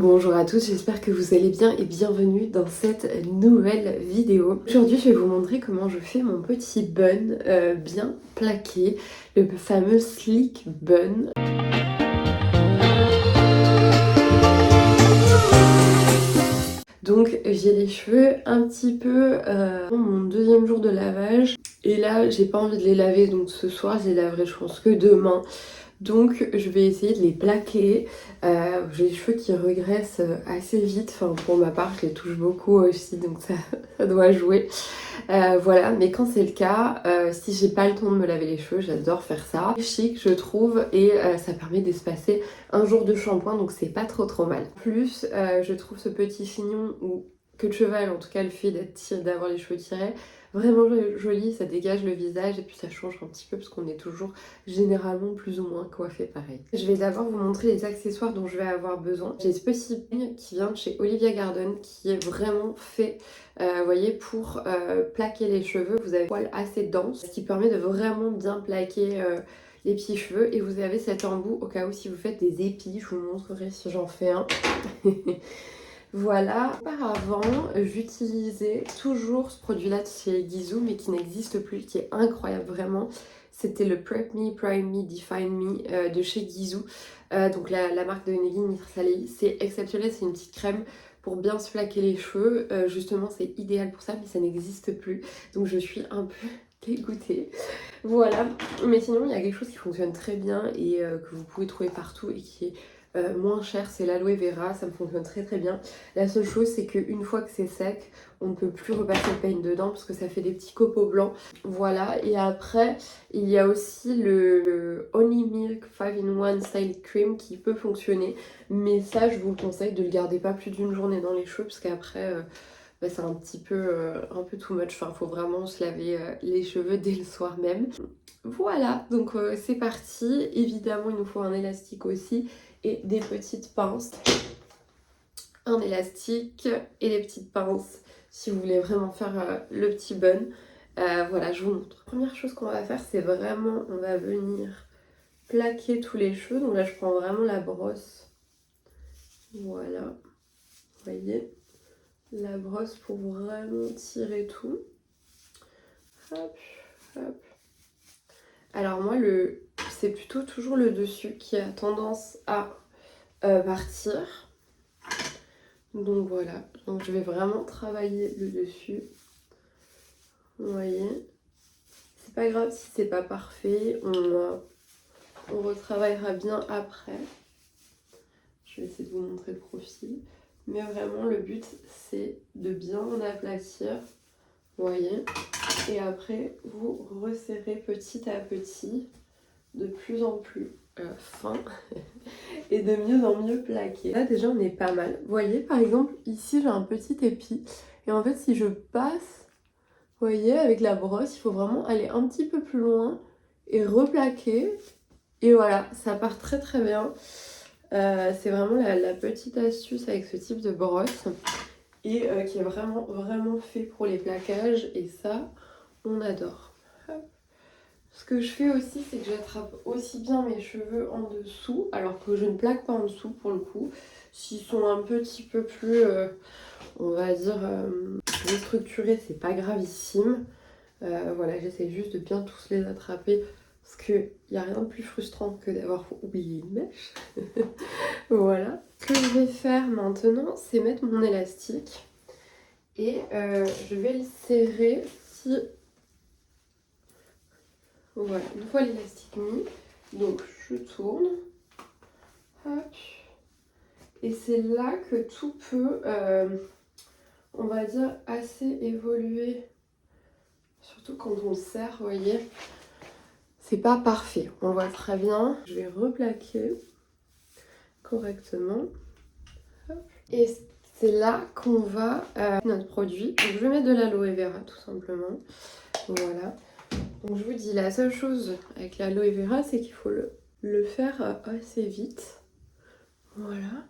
Bonjour à tous, j'espère que vous allez bien et bienvenue dans cette nouvelle vidéo. Aujourd'hui, je vais vous montrer comment je fais mon petit bun bien plaqué, le fameux slick bun. Donc j'ai les cheveux un petit peu mon deuxième jour de lavage et là j'ai pas envie de les laver, donc ce soir je les laverai je pense que demain. Donc je vais essayer de les plaquer. J'ai les cheveux qui regressent assez vite, enfin pour ma part je les touche beaucoup aussi, donc ça doit jouer. Voilà, mais quand c'est le cas, si j'ai pas le temps de me laver les cheveux, j'adore faire ça. C'est chic je trouve et ça permet d'espacer un jour de shampoing, donc c'est pas trop mal. En plus, je trouve ce petit chignon ou queue de cheval, en tout cas le fait d'avoir les cheveux tirés, vraiment joli, ça dégage le visage et puis ça change un petit peu parce qu'on est toujours généralement plus ou moins coiffé pareil. Je vais d'abord vous montrer les accessoires dont je vais avoir besoin. J'ai ce petit peigne qui vient de chez Olivia Garden qui est vraiment fait vous voyez, pour plaquer les cheveux. Vous avez un poil assez dense, ce qui permet de vraiment bien plaquer les petits cheveux. Et vous avez cet embout au cas où si vous faites des épis, je vous montrerai si j'en fais un. Voilà, auparavant j'utilisais toujours ce produit là de chez Gisou mais qui n'existe plus, qui est incroyable vraiment. C'était le Prep Me, Prime Me, Define Me de chez Gisou, donc la marque de Negin Nitrsalei. C'est exceptionnel, c'est une petite crème pour bien se plaquer les cheveux, justement c'est idéal pour ça mais ça n'existe plus, donc je suis un peu dégoûtée. Voilà, mais sinon il y a quelque chose qui fonctionne très bien et que vous pouvez trouver partout et qui est moins cher, c'est l'aloe vera, ça me fonctionne très bien. La seule chose c'est qu'une fois que c'est sec, on ne peut plus repasser le peigne dedans parce que ça fait des petits copeaux blancs. Voilà, et après il y a aussi le Honey Milk 5-in-1 Style Cream qui peut fonctionner, mais ça je vous conseille de le garder pas plus d'une journée dans les cheveux parce qu'après c'est un peu too much, enfin faut vraiment se laver les cheveux dès le soir même. Voilà, donc c'est parti. Évidemment il nous faut un élastique aussi et des petites pinces. Un élastique et des petites pinces si vous voulez vraiment faire le petit bun. Voilà, je vous montre. Première chose qu'on va faire, c'est vraiment, on va venir plaquer tous les cheveux. Donc là je prends vraiment la brosse. Voilà, vous voyez, la brosse pour vraiment tirer tout. Hop, hop. Alors moi, c'est plutôt toujours le dessus qui a tendance à partir. Donc voilà, donc je vais vraiment travailler le dessus. Vous voyez, c'est pas grave si c'est pas parfait, on retravaillera bien après. Je vais essayer de vous montrer le profil. Mais vraiment, le but, c'est de bien aplatir. Vous voyez, et après vous resserrez petit à petit de plus en plus fin et de mieux en mieux plaqué. Là déjà on est pas mal. Vous voyez par exemple ici j'ai un petit épi et en fait si je passe, vous voyez avec la brosse il faut vraiment aller un petit peu plus loin et replaquer et voilà ça part très bien. C'est vraiment la petite astuce avec ce type de brosse et qui est vraiment fait pour les plaquages et ça on adore. Hop. Ce que je fais aussi c'est que j'attrape aussi bien mes cheveux en dessous alors que je ne plaque pas en dessous pour le coup. S'ils sont un petit peu plus on va dire déstructurés c'est pas gravissime. Voilà j'essaie juste de bien tous les attraper parce qu'il n'y a rien de plus frustrant que d'avoir oublié une mèche. Voilà. Ce que je vais faire maintenant c'est mettre mon élastique. Et je vais le serrer si... Voilà, une fois l'élastique mis, donc je tourne. Hop. Et c'est là que tout peut, on va dire, assez évoluer. Surtout quand on le serre, vous voyez. C'est pas parfait, on voit très bien. Je vais replaquer correctement. Hop. Et c'est là qu'on va notre produit. Donc je vais mettre de l'aloe vera tout simplement. Voilà. Donc je vous dis la seule chose avec l'aloe vera c'est qu'il faut le faire assez vite. Voilà.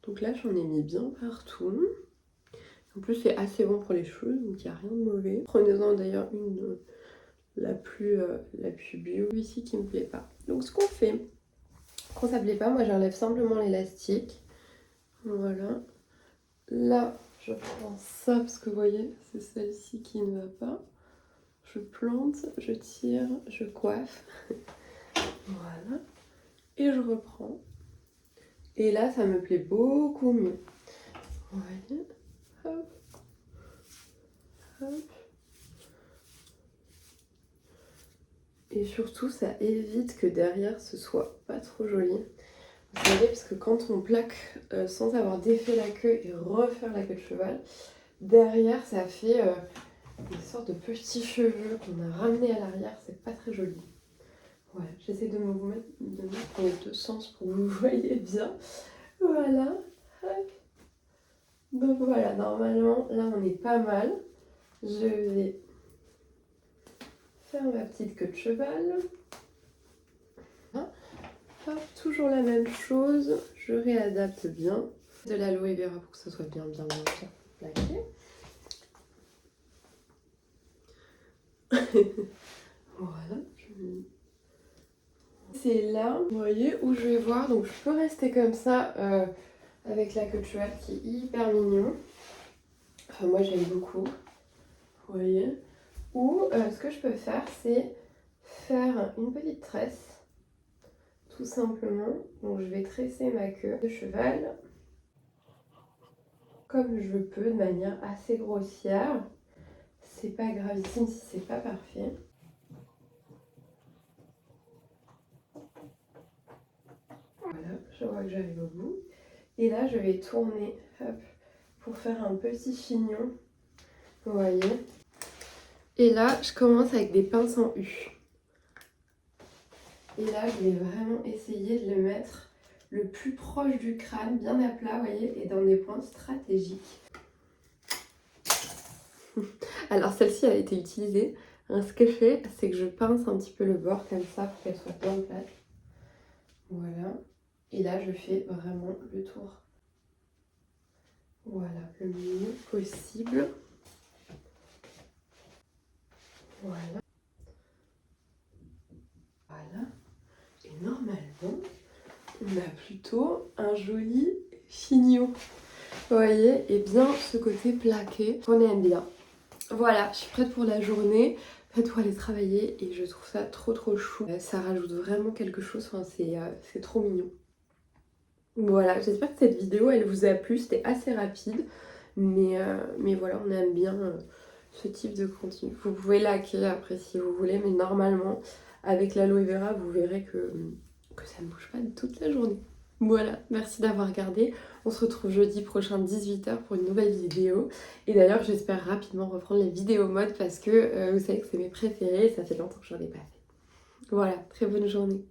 Donc là j'en ai mis bien partout. En plus c'est assez bon pour les cheveux donc il n'y a rien de mauvais. Prenez-en d'ailleurs une la plus bio ici qui me plaît pas. Donc ce qu'on fait, quand ça plaît pas, moi j'enlève simplement l'élastique. Voilà. Là, je prends ça parce que vous voyez, c'est celle-ci qui ne va pas. Je plante, je tire, je coiffe. Voilà. Et je reprends. Et là, ça me plaît beaucoup mieux. Vous voyez. Hop. Hop. Et surtout, ça évite que derrière, ce soit pas trop joli. Vous savez, parce que quand on plaque sans avoir défait la queue et refaire la queue de cheval, derrière, ça fait des sortes de petits cheveux qu'on a ramenés à l'arrière. C'est pas très joli. Voilà, j'essaie de me mettre dans les deux sens pour que vous voyez bien. Voilà. Hop. Donc voilà, normalement, là, on est pas mal. Je vais faire ma petite queue de cheval. Hop, toujours la même chose, je réadapte bien. De l'aloe vera pour que ça soit bien plaqué. Voilà. C'est là, vous voyez, où je vais voir. Donc je peux rester comme ça avec la queue de cheval qui est hyper mignon. Enfin moi j'aime beaucoup. Vous voyez. Ou ce que je peux faire, c'est faire une petite tresse. Tout simplement. Donc je vais tresser ma queue de cheval comme je peux, de manière assez grossière. C'est pas gravissime si c'est pas parfait. Voilà, je vois que j'arrive au bout. Et là, je vais tourner, hop, pour faire un petit chignon. Vous voyez. Et là, je commence avec des pinces en U. Et là, je vais vraiment essayer de le mettre le plus proche du crâne, bien à plat, vous voyez, et dans des points stratégiques. Alors, celle-ci a été utilisée. Alors, ce que je fais, c'est que je pince un petit peu le bord comme ça pour qu'elle soit bien plate. Voilà. Et là, je fais vraiment le tour. Voilà, le mieux possible. Voilà. Voilà. Et normalement, on a plutôt un joli chignon. Vous voyez, et bien ce côté plaqué qu'on aime bien. Voilà, je suis prête pour la journée, prête pour aller travailler et je trouve ça trop chou. Ça rajoute vraiment quelque chose, enfin, c'est trop mignon. Voilà, j'espère que cette vidéo elle vous a plu, c'était assez rapide, mais voilà, on aime bien ce type de contenu. Vous pouvez liker après si vous voulez, mais normalement, avec l'aloe vera, vous verrez que ça ne bouge pas toute la journée. Voilà, merci d'avoir regardé. On se retrouve jeudi prochain 18 h pour une nouvelle vidéo. Et d'ailleurs, j'espère rapidement reprendre les vidéos mode parce que vous savez que c'est mes préférés et ça fait longtemps que j'en ai pas fait. Voilà, très bonne journée.